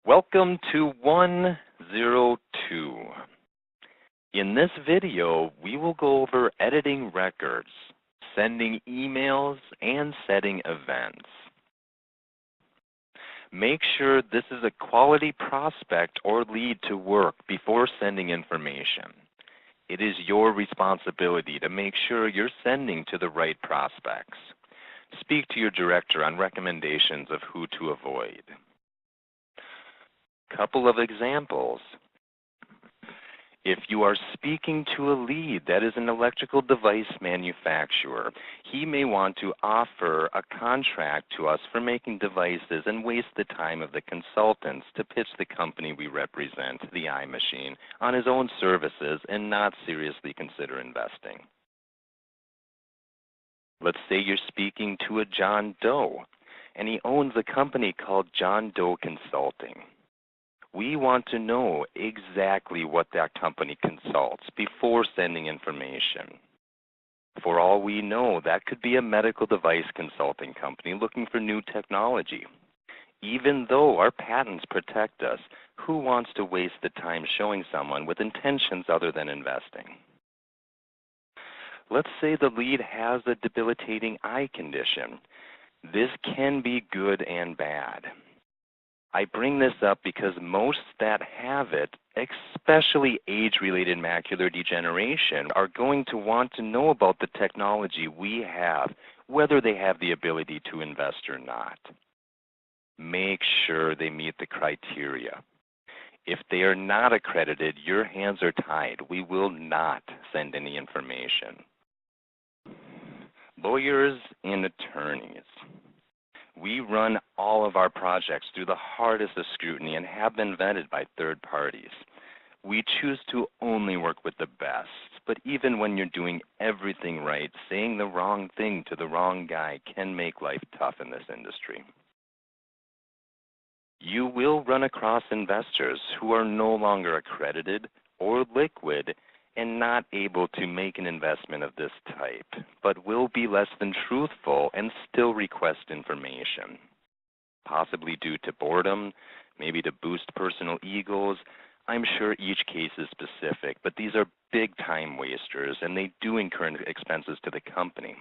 Welcome to 102. In this video, we will go over editing records, sending emails, and setting events. Make sure this is a quality prospect or lead to work before sending information. It is your responsibility to make sure you're sending to the right prospects. Speak to your director on recommendations of who to avoid. Couple of examples. If you are speaking to a lead that is an electrical device manufacturer, he may want to offer a contract to us for making devices and waste the time of the consultants to pitch the company we represent, the iMachine, on his own services and not seriously consider investing. Let's say you're speaking to a John Doe, and he owns a company called John Doe Consulting. We want to know exactly what that company consults before sending information. For all we know, that could be a medical device consulting company looking for new technology. Even though our patents protect us, who wants to waste the time showing someone with intentions other than investing? Let's say the lead has a debilitating eye condition. This can be good and bad. I bring this up because most that have it, especially age-related macular degeneration, are going to want to know about the technology we have, whether they have the ability to invest or not. Make sure they meet the criteria. If they are not accredited, your hands are tied. We will not send any information. Lawyers and attorneys. We run all of our projects through the hardest of scrutiny and have been vetted by third parties. We choose to only work with the best, but even when you're doing everything right, saying the wrong thing to the wrong guy can make life tough in this industry. You will run across investors who are no longer accredited or liquid and not able to make an investment of this type, but will be less than truthful and still request information, possibly due to boredom, maybe to boost personal egos. I'm sure each case is specific, but these are big time wasters and they do incur expenses to the company.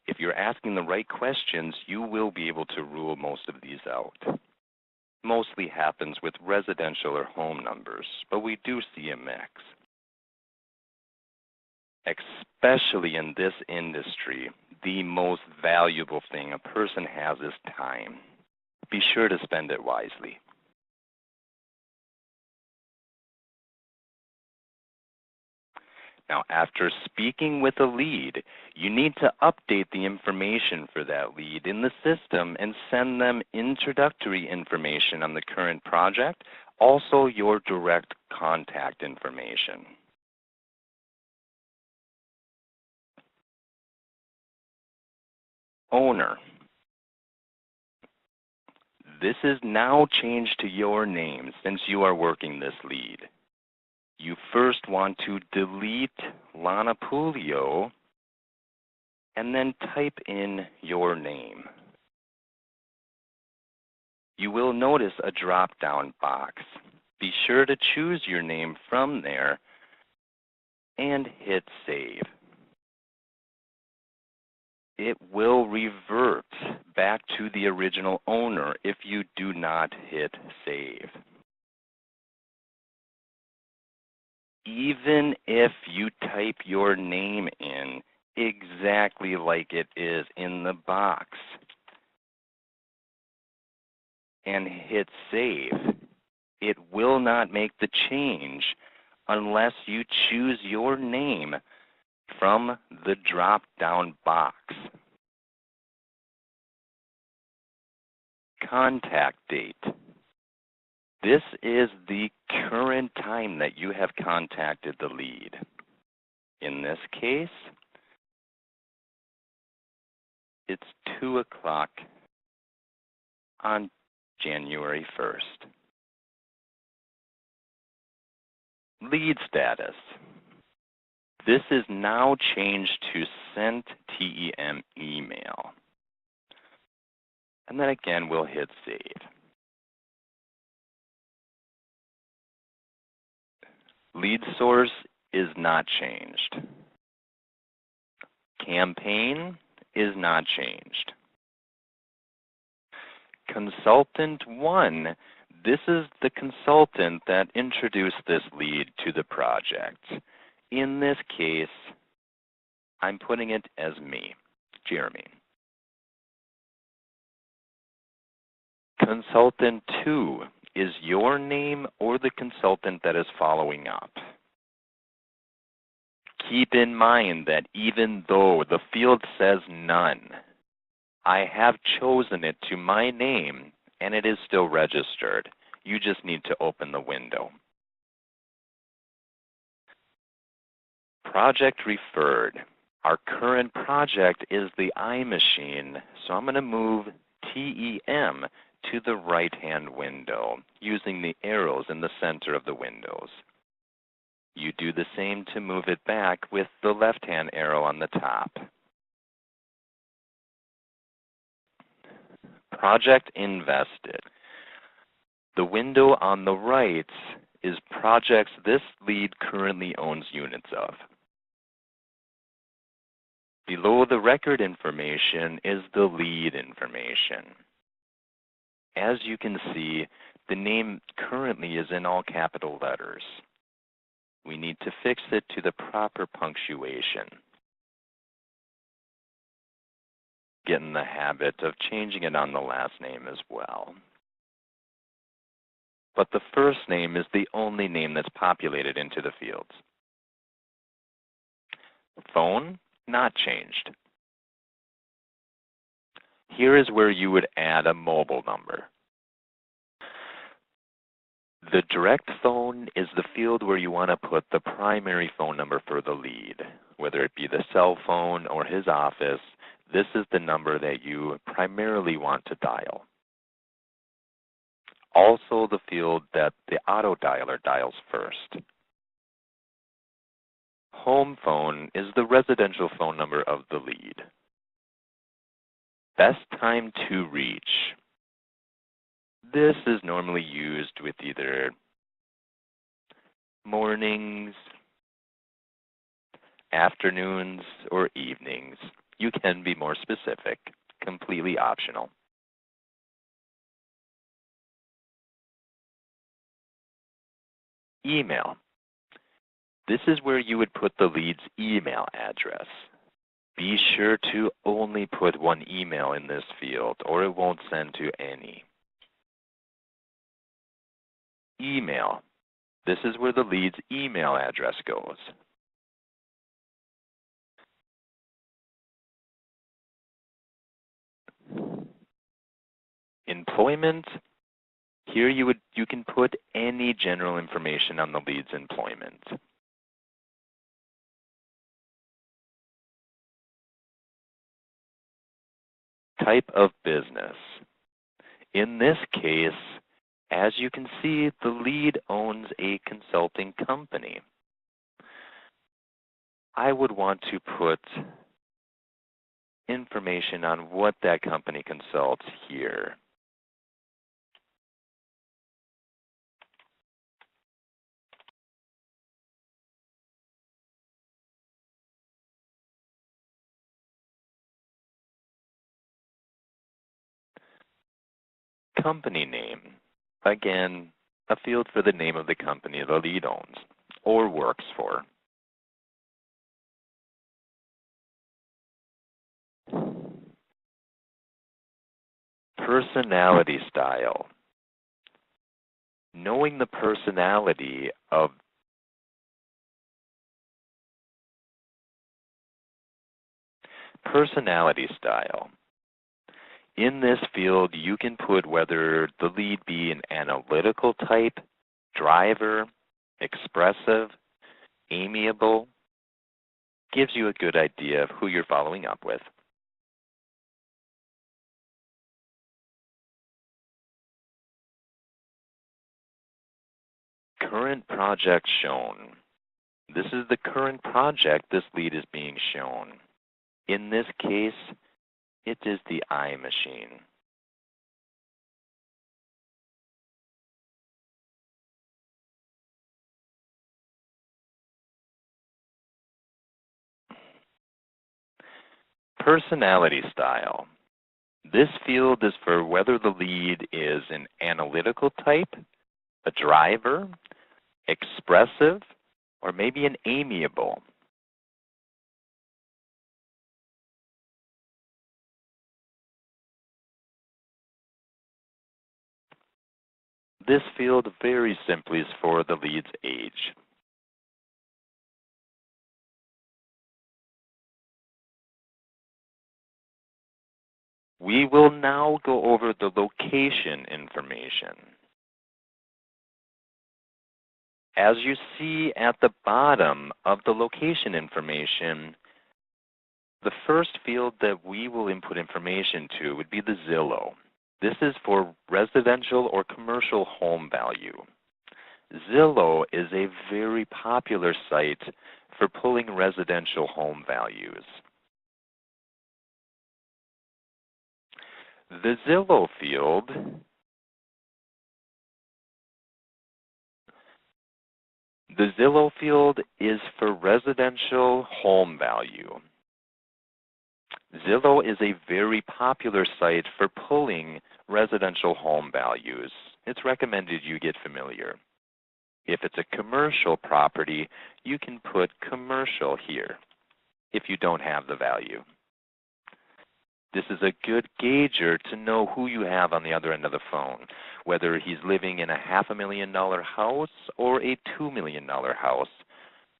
If you're asking the right questions, you will be able to rule most of these out. Mostly happens with residential or home numbers, but we do see a mix. Especially in this industry, the most valuable thing a person has is time. Be sure to spend it wisely. Now, after speaking with a lead, you need to update the information for that lead in the system and send them introductory information on the current project, also your direct contact information. Owner. This is now changed to your name since you are working this lead. You first want to delete Lana Pulio and then type in your name. You will notice a drop-down box. Be sure to choose your name from there and hit save. It will revert back to the original owner if you do not hit save. Even if you type your name in exactly like it is in the box and hit save, it will not make the change unless you choose your name from the drop-down box. Contact date. This is the current time that you have contacted the lead. In this case, it's 2 o'clock on January 1st. Lead status. This is now changed to sent TEM email. And then again, we'll hit save. Lead source is not changed. Campaign is not changed. Consultant 1, this is the consultant that introduced this lead to the project. In this case, I'm putting it as me, Jeremy. Consultant 2 is your name or the consultant that is following up. Keep in mind that even though the field says none, I have chosen it to my name and it is still registered. You just need to open the window. Project referred. Our current project is the iMachine, so I'm going to move TEM to the right-hand window using the arrows in the center of the windows. You do the same to move it back with the left-hand arrow on the top. Project invested. The window on the right is projects this lead currently owns units of. Below the record information is the lead information. As you can see, the name currently is in all capital letters. We need to fix it to the proper punctuation. Get in the habit of changing it on the last name as well. But the first name is the only name that's populated into the fields. Phone, not changed. Here is where you would add a mobile number. The direct phone is the field where you want to put the primary phone number for the lead, whether it be the cell phone or his office. This is the number that you primarily want to dial. Also the field that the auto dialer dials first. Home phone is the residential phone number of the lead. Best time to reach. This is normally used with either mornings, afternoons, or evenings. You can be more specific, completely optional. Email. This is where you would put the lead's email address. Be sure to only put one email in this field or it won't send to any. Email. This is where the lead's email address goes. Employment. Here you can put any general information on the lead's employment. Type of business. In this case, as you can see, the lead owns a consulting company. I would want to put information on what that company consults here. Company name. Again, a field for the name of the company the lead owns or works for. Personality style. Knowing the personality of personality style. In this field, you can put whether the lead be an analytical type, driver, expressive, amiable. Gives you a good idea of who you're following up with. Current project shown. This is the current project this lead is being shown. In this case, it is the iMachine. Personality style. This field is for whether the lead is an analytical type, a driver, expressive, or maybe an amiable. This field very simply is for the lead's age. We will now go over the location information. As you see at the bottom of the location information, the first field that we will input information to would be the Zillow. This is for residential or commercial home value. Zillow is a very popular site for pulling residential home values. The Zillow field is for residential home value. Zillow is a very popular site for pulling residential home values. It's recommended you get familiar. If it's a commercial property, you can put commercial here if you don't have the value. This is a good gauger to know who you have on the other end of the phone, whether he's living in a $500,000 house or a $2 million house.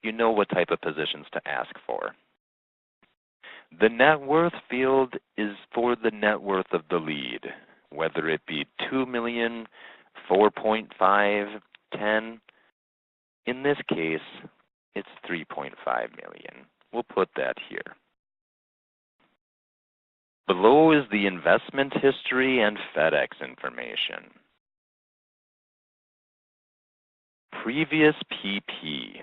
You know what type of positions to ask for. The net worth field is for the net worth of the lead, whether it be 2 million, 4.5, 10. In this case, it's 3.5 million. We'll put that here. Below is the investment history and FedEx information. Previous PP.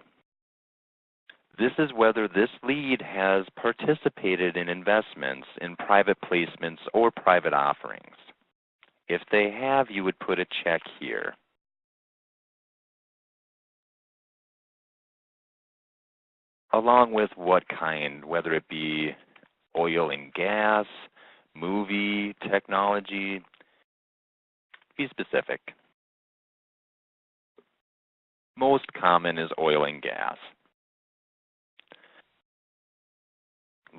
This is whether this lead has participated in investments in private placements or private offerings. If they have, you would put a check here. Along with what kind, whether it be oil and gas, movie, technology, be specific. Most common is oil and gas.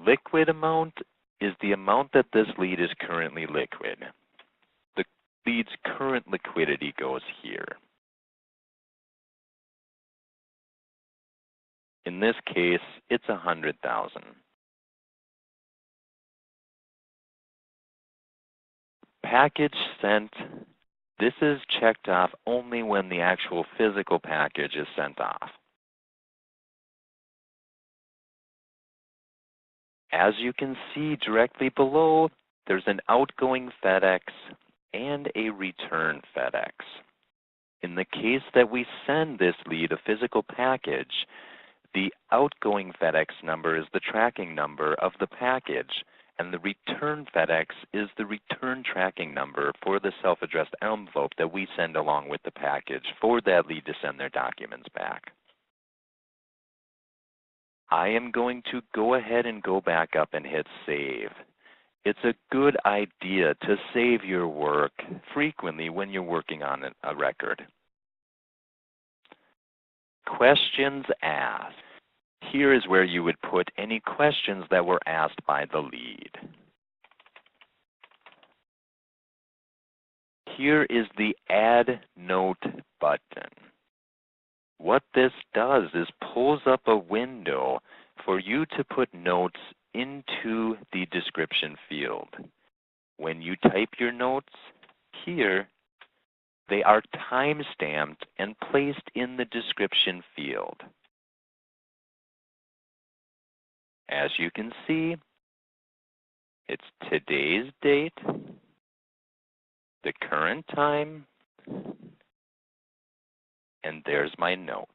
Liquid amount is the amount that this lead is currently liquid. The lead's current liquidity goes here. In this case, it's 100,000. Package sent. This is checked off only when the actual physical package is sent off. As you can see directly below, there's an outgoing FedEx and a return FedEx. In the case that we send this lead a physical package, the outgoing FedEx number is the tracking number of the package, and the return FedEx is the return tracking number for the self-addressed envelope that we send along with the package for that lead to send their documents back. I am going to go ahead and go back up and hit save. It's a good idea to save your work frequently when you're working on a record. Questions asked. Here is where you would put any questions that were asked by the lead. Here is the Add Note button. What this does is pulls up a window for you to put notes into the description field. When you type your notes here, they are time-stamped and placed in the description field. As you can see, it's today's date, the current time, and there's my note.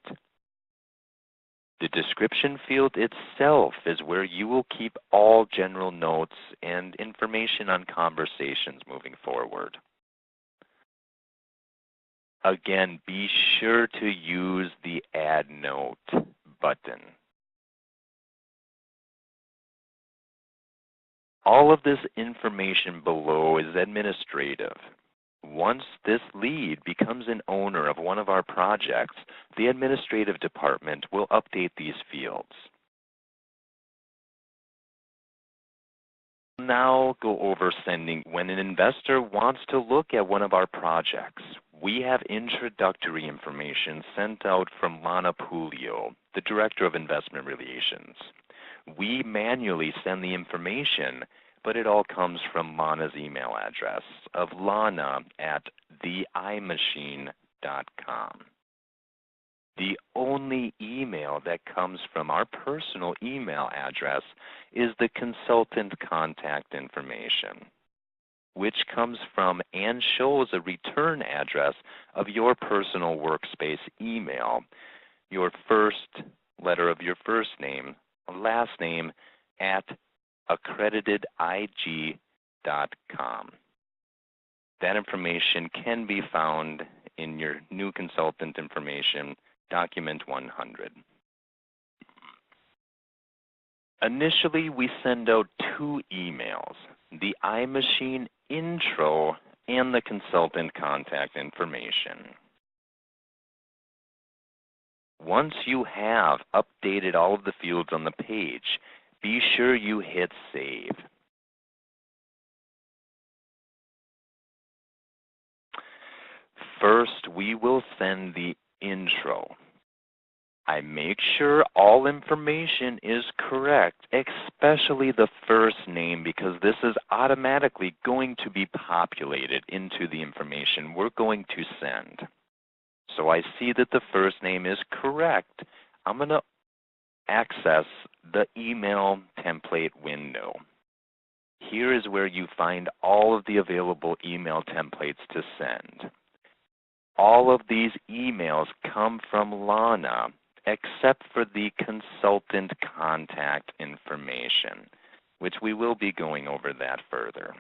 The description field itself is where you will keep all general notes and information on conversations moving forward. Again, be sure to use the Add Note button. All of this information below is administrative. Once this lead becomes an owner of one of our projects, the administrative department will update these fields. Now go over sending. When an investor wants to look at one of our projects, we have introductory information sent out from Lana Pulio, the Director of Investment Relations. We manually send the information, but it all comes from Lana's email address of lana@theimachine.com. The only email that comes from our personal email address is the consultant contact information, which comes from and shows a return address of your personal workspace email, your first letter of your first name, last name, at accreditedig.com. That information can be found in your new consultant information, document 100. Initially, we send out two emails, the iMachine intro and the consultant contact information. Once you have updated all of the fields on the page, be sure you hit save. First, we will send the intro. I make sure all information is correct, especially the first name, because this is automatically going to be populated into the information we're going to send. So I see that the first name is correct. I'm going to access the email template window. Here is where you find all of the available email templates to send. All of these emails come from Lana, except for the consultant contact information, which we will be going over that further.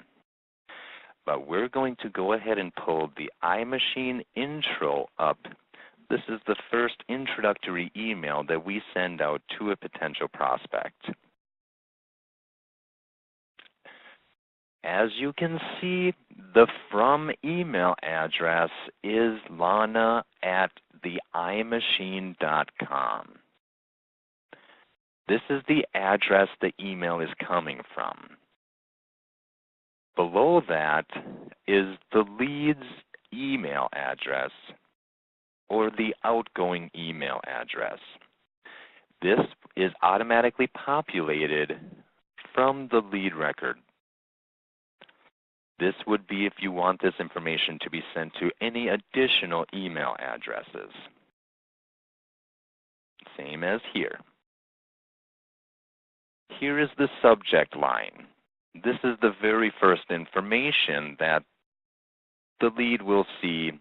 But we're going to go ahead and pull the iMachine intro up. This is the first introductory email that we send out to a potential prospect. As you can see, the from email address is lana@theimachine.com. This is the address the email is coming from. Below that is the lead's email address or the outgoing email address. This is automatically populated from the lead record. This would be if you want this information to be sent to any additional email addresses. Same as here. Here is the subject line. This is the very first information that the lead will see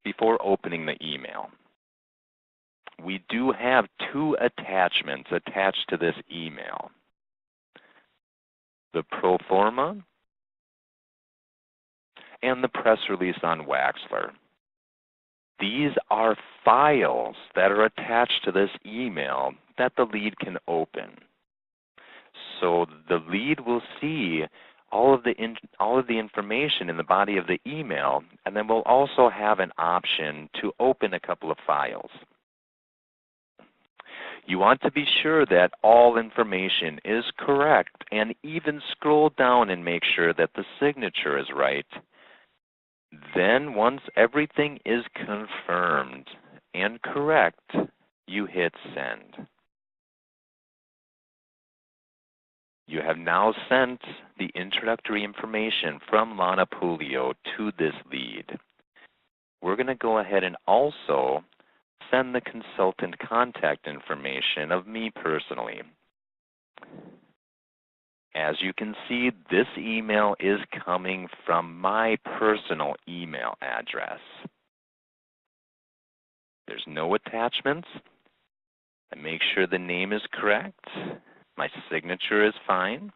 before opening the email. We do have two attachments attached to this email. The pro forma and the press release on Waxler. These are files that are attached to this email that the lead can open. So the lead will see all of the information in the body of the email, and then we'll also have an option to open a couple of files. You want to be sure that all information is correct, and even scroll down and make sure that the signature is right. Then once everything is confirmed and correct, you hit send. You have now sent the introductory information from Lana Pulio to this lead. We're going to go ahead and also send the consultant contact information of me personally. As you can see, this email is coming from my personal email address. There's no attachments. I make sure the name is correct. My signature is fine.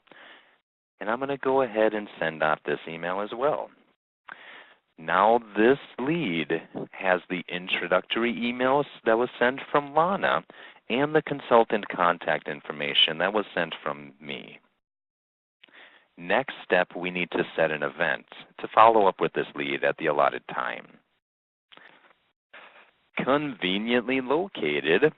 And I'm going to go ahead and send off this email as well. Now this lead has the introductory emails that was sent from Lana and the consultant contact information that was sent from me. Next step, we need to set an event to follow up with this lead at the allotted time. Conveniently located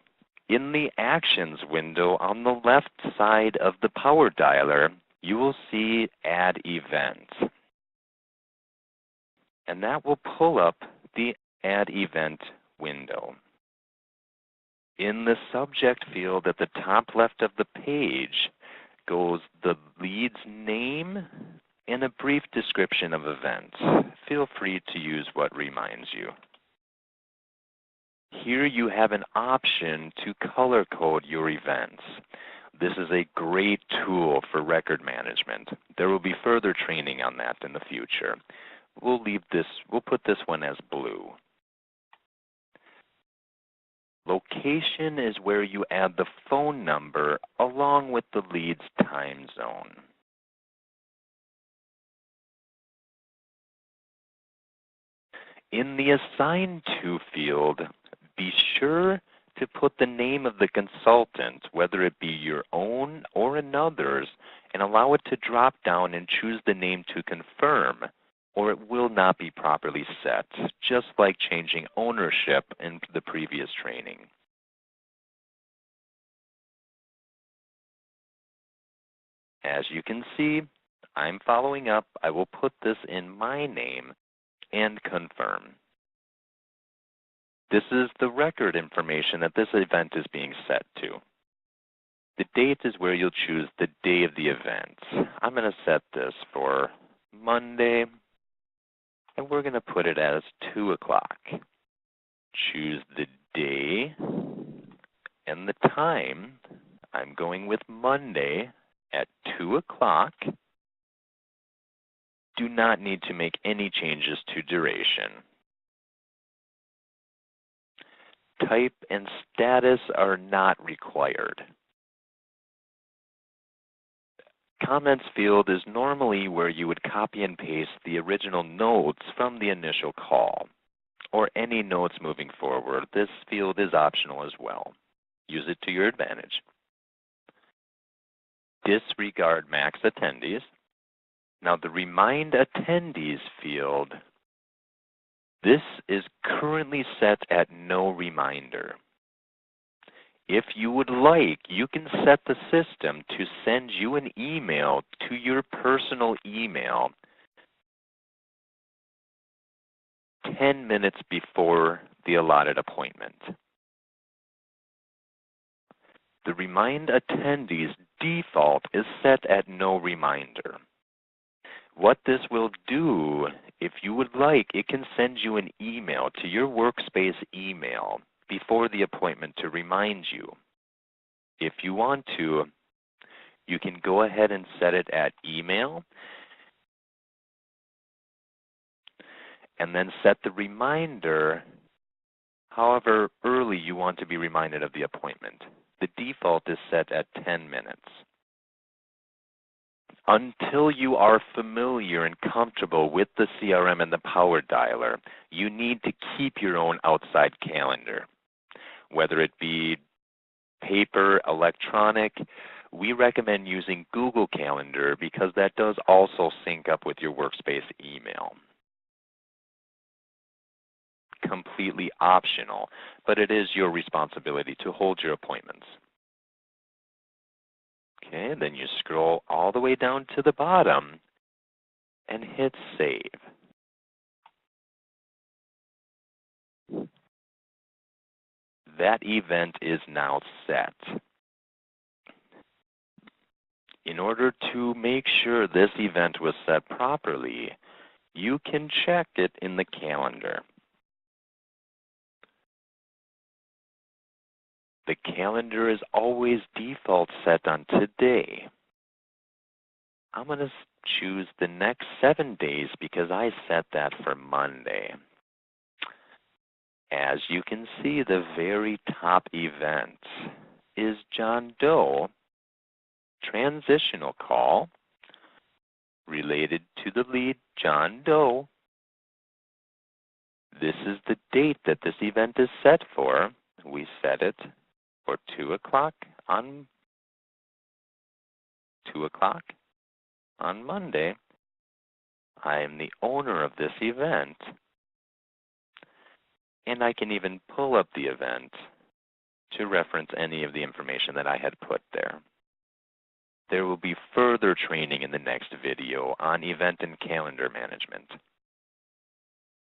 in the Actions window on the left side of the power dialer, you will see Add Event. And that will pull up the Add Event window. In the subject field at the top left of the page goes the lead's name and a brief description of events. Feel free to use what reminds you. Here you have an option to color code your events. This is a great tool for record management. There will be further training on that in the future. We'll put this one as blue. Location is where you add the phone number along with the lead's time zone. In the Assign To field, be sure to put the name of the consultant, whether it be your own or another's, and allow it to drop down and choose the name to confirm, or it will not be properly set, just like changing ownership in the previous training. As you can see, I'm following up. I will put this in my name and confirm. This is the record information that this event is being set to. The date is where you'll choose the day of the event. I'm going to set this for Monday, and we're going to put it as 2 o'clock. Choose the day and the time. I'm going with Monday at 2 o'clock. Do not need to make any changes to duration. Type and status are not required. Comments field is normally where you would copy and paste the original notes from the initial call, or any notes moving forward. This field is optional as well. Use it to your advantage. Disregard max attendees. Now the Remind Attendees field, this is currently set at no reminder. If you would like, you can set the system to send you an email to your personal email 10 minutes before the allotted appointment. The Remind Attendees default is set at no reminder. What this will do, if you would like, it can send you an email to your workspace email before the appointment to remind you. If you want to, you can go ahead and set it at email and then set the reminder however early you want to be reminded of the appointment. The default is set at 10 minutes. Until you are familiar and comfortable with the CRM and the power dialer, you need to keep your own outside calendar. Whether it be paper, electronic, we recommend using Google Calendar because that does also sync up with your workspace email. Completely optional, but it is your responsibility to hold your appointments. Okay, then you scroll all the way down to the bottom and hit Save. That event is now set. In order to make sure this event was set properly, you can check it in the calendar. The calendar is always default set on today. I'm going to choose the next 7 days because I set that for Monday. As you can see, the very top event is John Doe transitional call related to the lead John Doe. This is the date that this event is set for. We set it for 2 o'clock on 2 o'clock. on Monday, I am the owner of this event, and I can even pull up the event to reference any of the information that I had put there. There will be further training in the next video on event and calendar management.